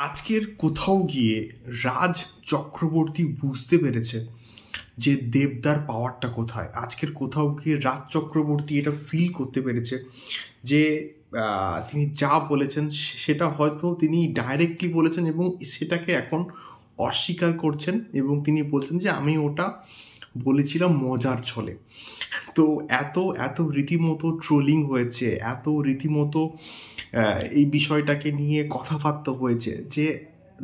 আজকের কোথাও গিয়ে রাজ চক্রবর্তী বুঝতে পেরেছে যে দেবদার পাওয়ারটা কোথায়। আজকের কোথাও গিয়ে রাজ চক্রবর্তী এটা ফিল করতে পেরেছে যে তিনি যা বলেছেন সেটা হয়তো তিনি ডাইরেক্টলি বলেছেন এবং সেটাকে এখন অস্বীকার করছেন এবং তিনি বলছেন যে আমি ওটা বলেছিলাম মজার ছলে। তো এত এত রীতিমতো ট্রোলিং হয়েছে, এত রীতিমতো এই বিষয়টাকে নিয়ে কথাবার্তা হয়েছে যে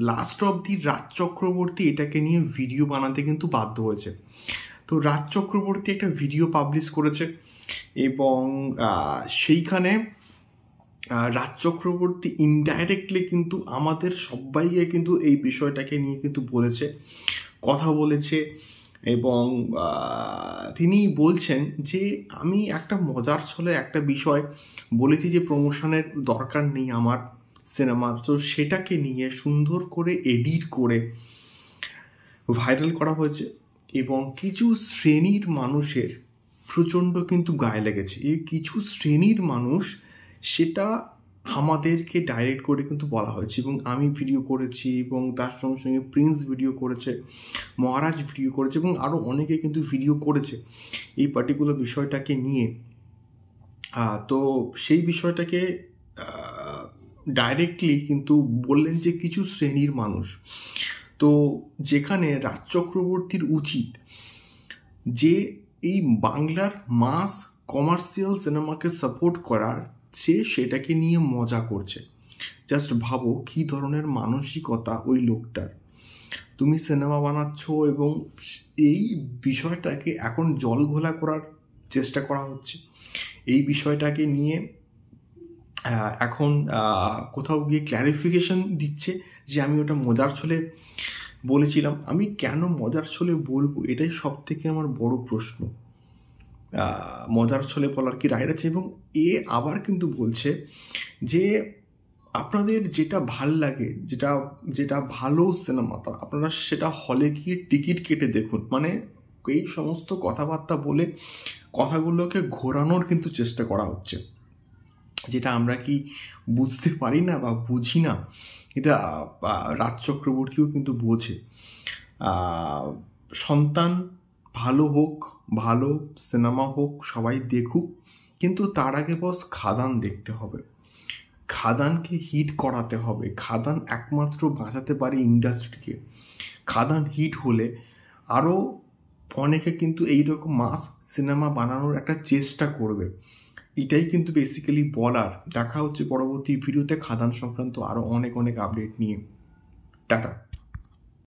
লাস্ট অবধি রাজ চক্রবর্তী এটাকে নিয়ে ভিডিও বানাতে কিন্তু বাধ্য হয়েছে। তো রাজ চক্রবর্তী একটা ভিডিও পাবলিশ করেছে এবং সেইখানে রাজ চক্রবর্তী ইনডাইরেক্টলি কিন্তু আমাদের সবাইকে কিন্তু এই বিষয়টাকে নিয়ে কিন্তু বলেছে, কথা বলেছে এবং তিনি বলছেন যে আমি একটা মজার ছলে একটা বিষয় বলেছি যে প্রমোশনের দরকার নেই আমার সিনেমার, তো সেটাকে নিয়ে সুন্দর করে এডিট করে ভাইরাল করা হয়েছে এবং কিছু শ্রেণীর মানুষের প্রচণ্ড কিন্তু গায়ে লেগেছে। এই কিছু শ্রেণীর মানুষ সেটা আমাদেরকে ডাইরেক্ট করে কিন্তু বলা হয়েছে এবং আমি ভিডিও করেছি এবং তার সঙ্গে সঙ্গে প্রিন্স ভিডিও করেছে, মহারাজ ভিডিও করেছে এবং আরও অনেকে কিন্তু ভিডিও করেছে এই পার্টিকুলার বিষয়টাকে নিয়ে। তো সেই বিষয়টাকে ডাইরেক্টলি কিন্তু বললেন যে কিছু শ্রেণীর মানুষ। তো যেখানে রাজ চক্রবর্তীর উচিত যে এই বাংলার মাস কমার্শিয়াল সিনেমাকে সাপোর্ট করার, সে সেটাকে নিয়ে মজা করছে। জাস্ট ভাবো কী ধরনের মানসিকতা ওই লোকটার। তুমি সিনেমা বানাচ্ছ এবং এই বিষয়টাকে এখন জল ঘোলা করার চেষ্টা করা হচ্ছে। এই বিষয়টাকে নিয়ে এখন কোথাও গিয়ে ক্ল্যারিফিকেশন দিচ্ছে যে আমি ওটা মজার ছলে বলেছিলাম। আমি কেন মজার ছলে বলবো, এটাই সব থেকে আমার বড় প্রশ্ন। মজার ছলে বলার কি রাইট আছে? এবং এ আবার কিন্তু বলছে যে আপনাদের যেটা ভাল লাগে, যেটা যেটা ভালো সিনেমাটা, আপনারা সেটা হলে গিয়ে টিকিট কেটে দেখুন। মানে এই সমস্ত কথাবার্তা বলে কথাগুলোকে ঘোরানোর কিন্তু চেষ্টা করা হচ্ছে, যেটা আমরা কি বুঝতে পারি না বা বুঝি না, এটা রাজ চক্রবর্তীও কিন্তু বোঝে। সন্তান ভালো হোক, ভালো সিনেমা হোক, সবাই দেখুক, কিন্তু তার আগে বস খাদান দেখতে হবে, খাদানকে হিট করাতে হবে। খাদান একমাত্র বাঁচাতে পারে ইন্ডাস্ট্রিকে। খাদান হিট হলে আরও অনেকে কিন্তু এইরকম মাস সিনেমা বানানোর একটা চেষ্টা করবে। এটাই কিন্তু বেসিক্যালি বলার। দেখা হচ্ছে পরবর্তী ভিডিওতে খাদান সংক্রান্ত আরও অনেক অনেক আপডেট নিয়ে। টাটা।